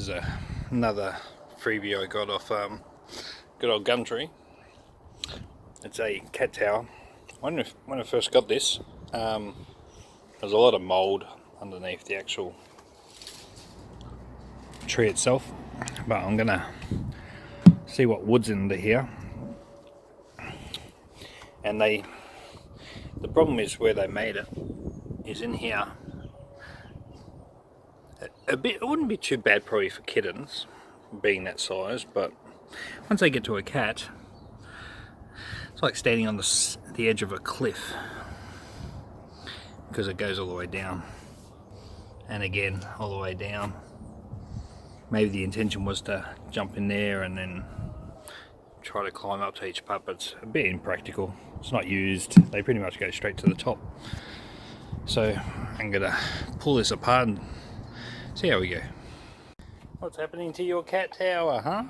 is another freebie I got off good old Gumtree. It's a cat tower. When I first got this, there's a lot of mould underneath the actual tree itself, but I'm gonna see what wood's under here. And the problem is where they made it is in here. It wouldn't be too bad probably for kittens, being that size, but once they get to a cat, it's like standing on the edge of a cliff, because it goes all the way down, and again all the way down. Maybe the intention was to jump in there and then try to climb up to each part, but it's a bit impractical. It's not used. They pretty much go straight to the top. So I'm gonna pull this apart and see how we go. What's happening to your cat tower, huh?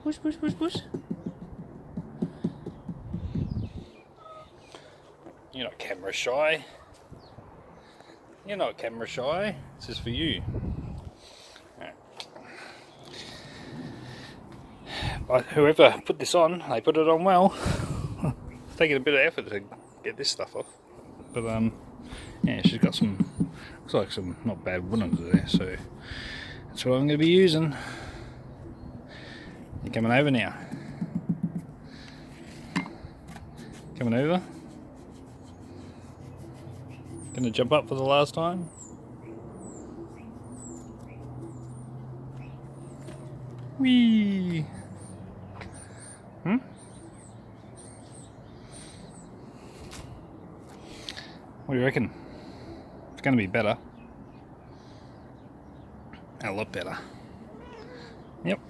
Push, push, push, push. You're not camera shy. You're not camera shy. This is for you. But whoever put this on, they put it on well. It's taking a bit of effort to get this stuff off. But yeah, she's got some, looks like some not bad wood under there, so that's what I'm going to be using. You coming over now? Coming over? Gonna jump up for the last time? Whee! What do you reckon? It's going to be better. A lot better. Yep,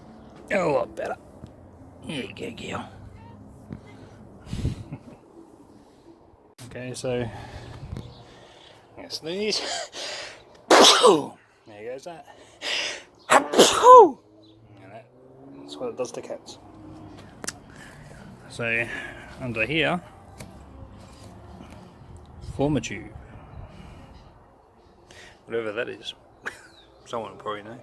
a lot better. There you go, girl. Okay, so I'm going to sneeze. There goes that. And that's what it does to cats. So under here, Formatube, whatever that is. Someone will probably know.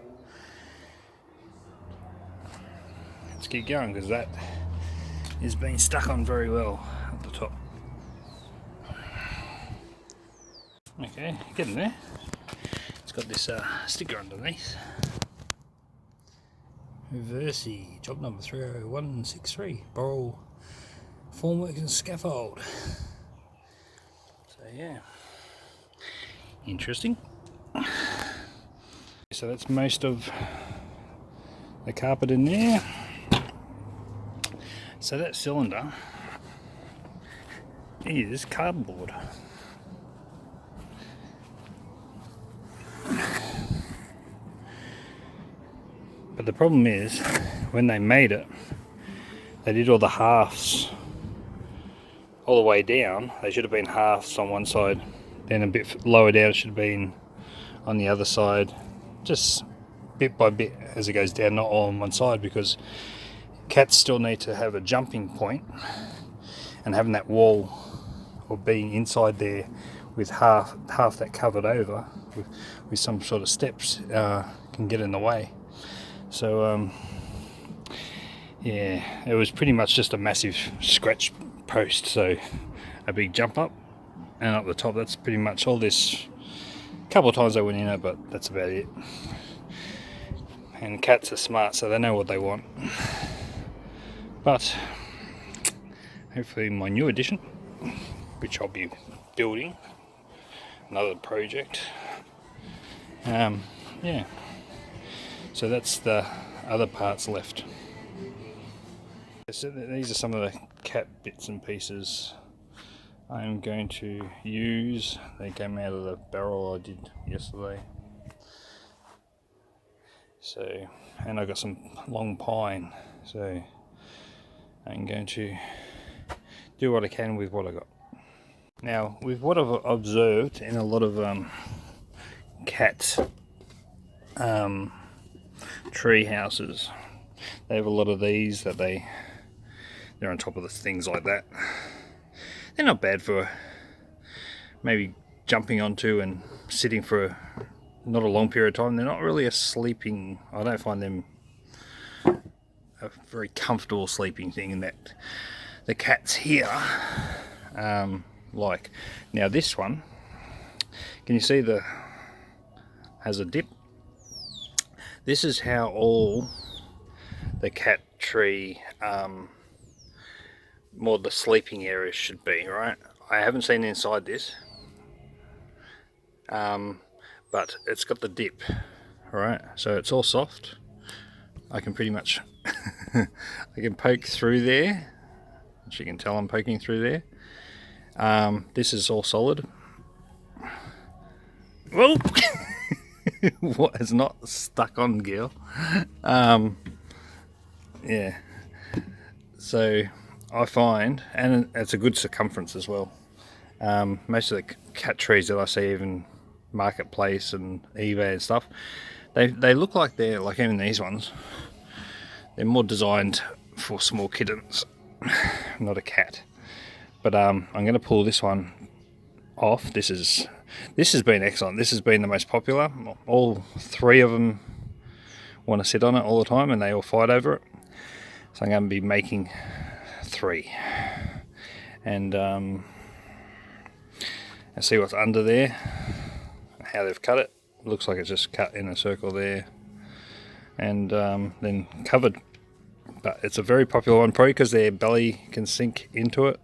Let's keep going, because that is being stuck on very well at the top. Okay, getting there. It's got this sticker underneath. Versi, job number 30163, borrow formwork and scaffold. So yeah, interesting. So that's most of the carpet in there. So that cylinder is cardboard. But the problem is, when they made it, they did all the halves all the way down. They should have been halves on one side, then a bit lower down it should have been on the other side, just bit by bit as it goes down, not all on one side, because cats still need to have a jumping point, and having that wall or being inside there with half that covered over with some sort of steps can get in the way. So yeah, it was pretty much just a massive scratch post, so a big jump up and up the top. That's pretty much all this. A couple of times I went in it, but that's about it. And cats are smart, so they know what they want. But hopefully my new addition, which I'll be building, another project, yeah, so that's the other parts left. So these are some of the cat bits and pieces I'm going to use. They came out of the barrel I did yesterday. So, and I got some long pine, so I'm going to do what I can with what I got. Now, with what I've observed in a lot of cat tree houses, they have a lot of these that they're on top of the things like that. They're not bad for maybe jumping onto and sitting for not a long period of time. They're not really a sleeping, I don't find them a very comfortable sleeping thing, in that the cats here like. Now this one, can you see has a dip? This is how all the cat tree, more the sleeping areas should be, right? I haven't seen inside this, but it's got the dip, right? So it's all soft. I can pretty much, I can poke through there. As you can tell, I'm poking through there. This is all solid. Whoa! What is not stuck on, Gil? Yeah. So I find, and it's a good circumference as well. Most of the cat trees that I see, even Marketplace and eBay and stuff, they look like they're like, even these ones, they're more designed for small kittens, not a cat. But I'm going to pull this one off. This has been excellent. This has been the most popular. All three of them want to sit on it all the time, and they all fight over it. So I'm going to be making 3, and see what's under there, how they've cut it. Looks like it's just cut in a circle there, and then covered. But it's a very popular one, probably because their belly can sink into it.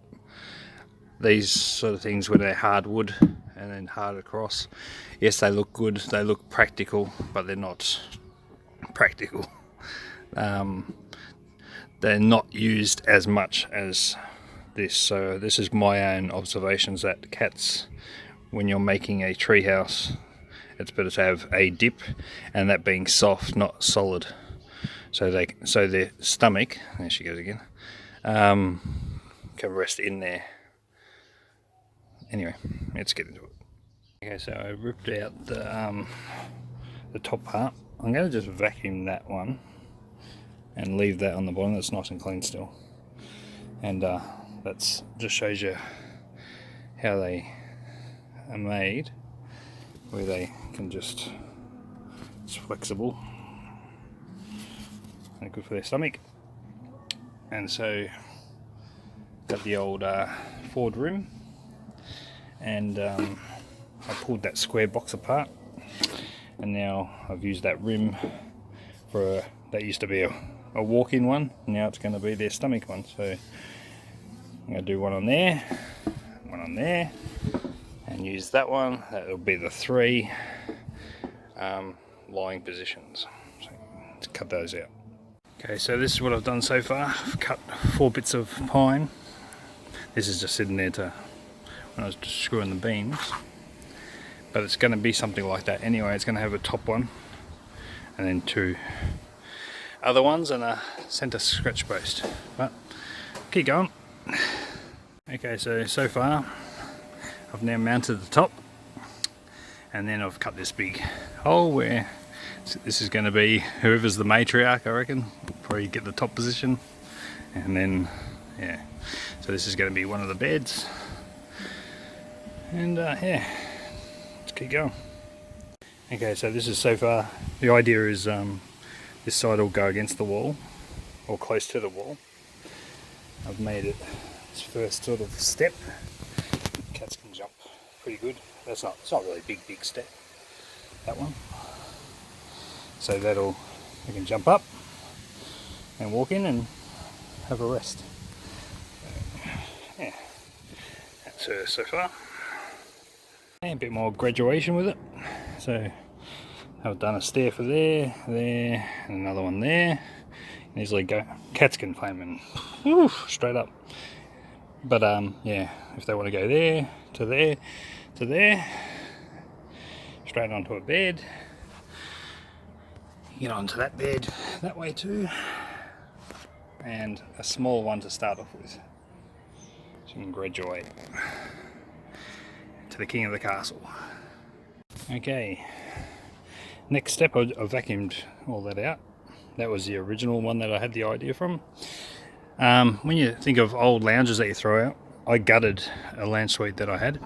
These sort of things, when they're hardwood and then hard across, yes, they look good, they look practical, but they're not practical. They're not used as much as this. So this is my own observations, that cats, when you're making a tree house, it's better to have a dip, and that being soft, not solid. So their stomach, there she goes again, can rest in there. Anyway, let's get into it. Okay, so I ripped out the top part. I'm going to just vacuum that one and leave that on the bottom. That's nice and clean still. And that's just shows you how they are made, where they can just, it's flexible and good for their stomach. And so got the old Ford rim, and I pulled that square box apart, and now I've used that rim for that used to be a walk-in one. Now it's going to be their stomach one. So I'm going to do one on there, and use that one. That'll be the 3 lying positions. So let's cut those out. Okay, so this is what I've done so far. I've cut 4 bits of pine. This is just sitting there to when I was just screwing the beams. But it's going to be something like that anyway. It's going to have a top one, and then 2 other ones, and a centre scratch post. But keep going. Okay, so far I've now mounted the top, and then I've cut this big hole where this is going to be whoever's the matriarch, I reckon. Probably get the top position, and then yeah. So this is going to be one of the beds, and yeah, let's keep going. Okay, so this is so far. The idea is this side will go against the wall, or close to the wall. I've made it this first sort of step. Cats can jump pretty good. It's not really a big step, that one. So we can jump up and walk in and have a rest. Yeah, that's her so far. And a bit more graduation with it. So I've done a stair for there, and another one there. And easily go. Cats can climb and straight up. But yeah, if they want to go there, to there, to there, straight onto a bed. Get onto that bed that way too, and a small one to start off with, so you can graduate to the king of the castle. Okay, next step, I vacuumed all that out. That was the original one that I had the idea from. When you think of old lounges that you throw out, I gutted a lounge suite that I had,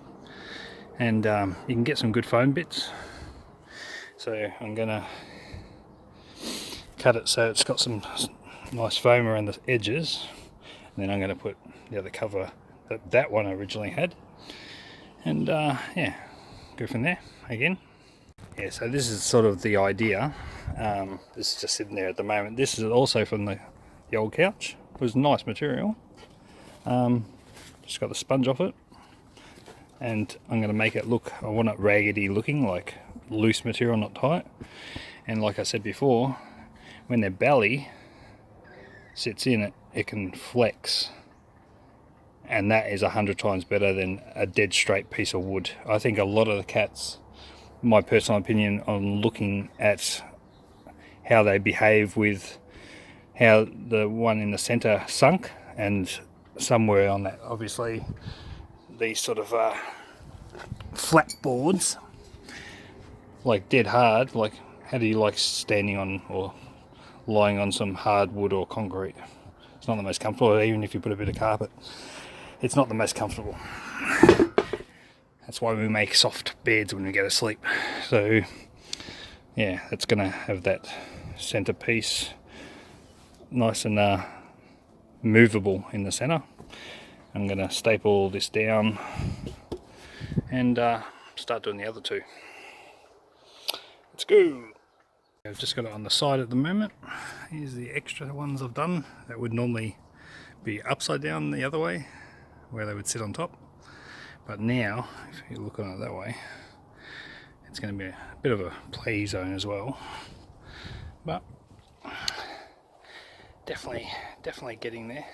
and you can get some good foam bits. So I'm gonna cut it so it's got some nice foam around the edges, and then I'm gonna put the other cover that that one originally had, and yeah, go from there again. Yeah, so this is sort of the idea. This is just sitting there at the moment. This is also from the old couch. It was nice material. Just got the sponge off it, and I'm going to make it look, I want it raggedy looking, like loose material, not tight. And like I said before, when their belly sits in it, it can flex, and that is 100 times better than a dead straight piece of wood. I think a lot of the cats, my personal opinion on looking at how they behave with how the one in the center sunk, and somewhere on that, obviously these sort of flat boards, like dead hard, like how do you like standing on or lying on some hard wood or concrete? It's not the most comfortable. Even if you put a bit of carpet, it's not the most comfortable. That's why we make soft beds when we go to sleep. So yeah, it's gonna have that centerpiece nice and movable in the center. I'm gonna staple this down and start doing the other two. Let's go. I've just got it on the side at the moment. Here's the extra ones I've done that would normally be upside down the other way, where they would sit on top. But now, if you look on it that way, it's going to be a bit of a play zone as well. But definitely getting there.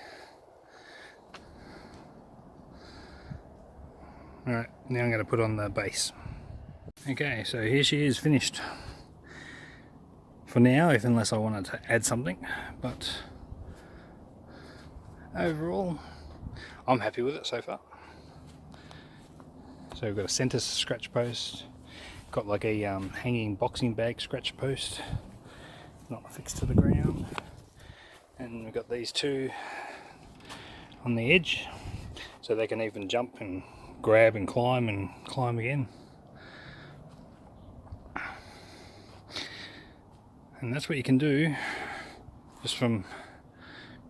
Alright, now I'm going to put on the base. Okay, so here she is finished. For now, if unless I wanted to add something, but overall, I'm happy with it so far. So we've got a centre scratch post, got like a hanging boxing bag scratch post, not affixed to the ground, and we've got these two on the edge, so they can even jump and grab and climb again. And that's what you can do just from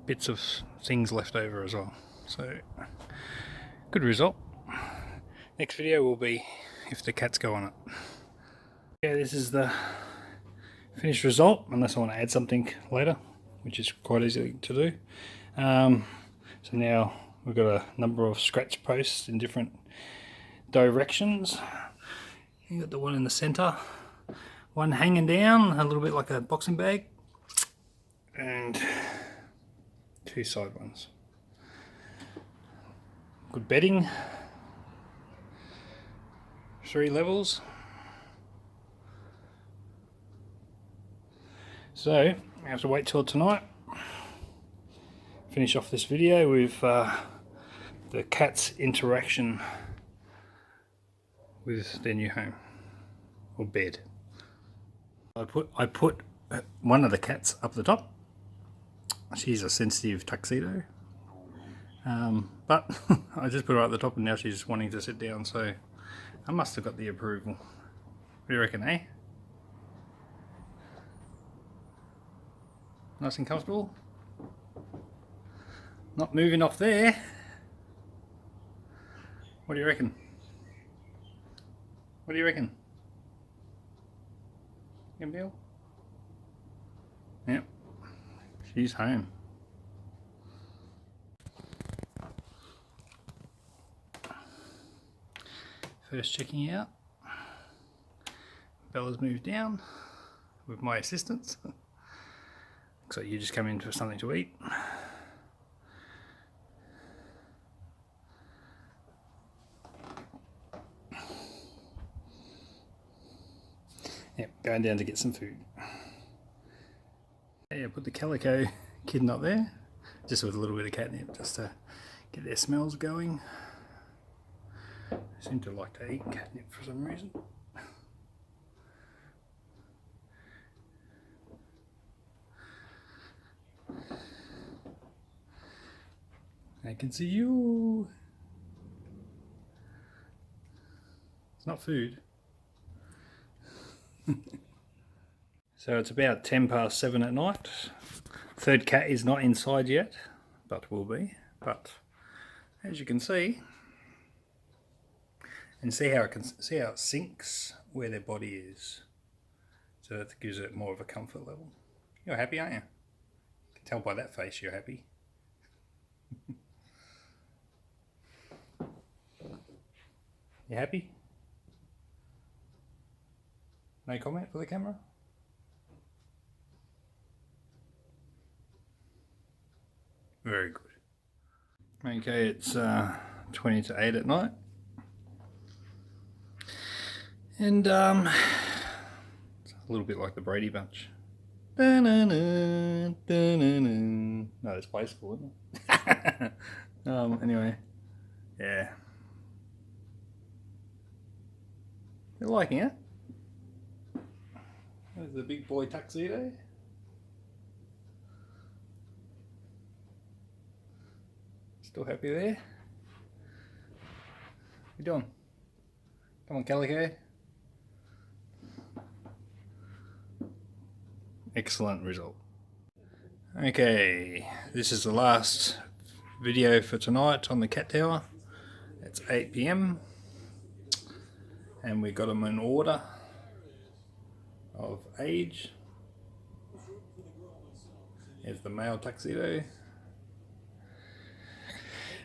bits of things left over as well. So good result. Next video will be if the cats go on it. Yeah, this is the finished result, unless I want to add something later, which is quite easy to do. So now we've got a number of scratch posts in different directions. You got the one in the center, one hanging down a little bit like a boxing bag, and two side ones. Good bedding, 3 levels. So we have to wait till tonight, finish off this video with the cat's interaction with their new home or bed. I put one of the cats up the top. She's a sensitive tuxedo, but I just put her at the top, and now she's wanting to sit down, so I must have got the approval. What do you reckon, eh? Nice and comfortable. Not moving off there. What do you reckon? What do you reckon? Emil? Yep. She's home. First checking out. Bella's moved down with my assistance. Looks like you just come in for something to eat. Yep, going down to get some food. Yeah, put the calico kitten up there, just with a little bit of catnip, just to get their smells going. They seem to like to eat catnip for some reason. I can see you. It's not food. So it's about 7:10 at night. Third cat is not inside yet, but will be. But as you can see, and see how it sinks where their body is. So that gives it more of a comfort level. You're happy, aren't you? You can tell by that face you're happy. You happy? No comment for the camera? Very good. Okay, it's 20 to 8 at night. And it's a little bit like the Brady Bunch. No, it's baseball, isn't it? Anyway, yeah. You're liking it? There's the big boy tuxedo. Still happy there? What you doing? Come on, Calico. Excellent result. Okay, this is the last video for tonight on the cat tower. It's 8 PM and we got them in order of age. Here's the male tuxedo,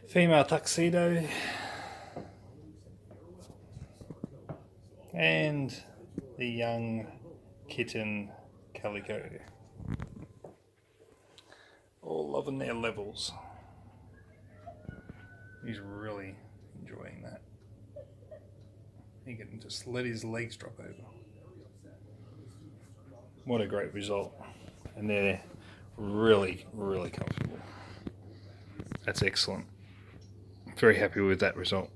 female tuxedo, and the young kitten Calico. All loving their levels. He's really enjoying that. He can just let his legs drop over. What a great result. And they're really, really comfortable. That's excellent. Very happy with that result.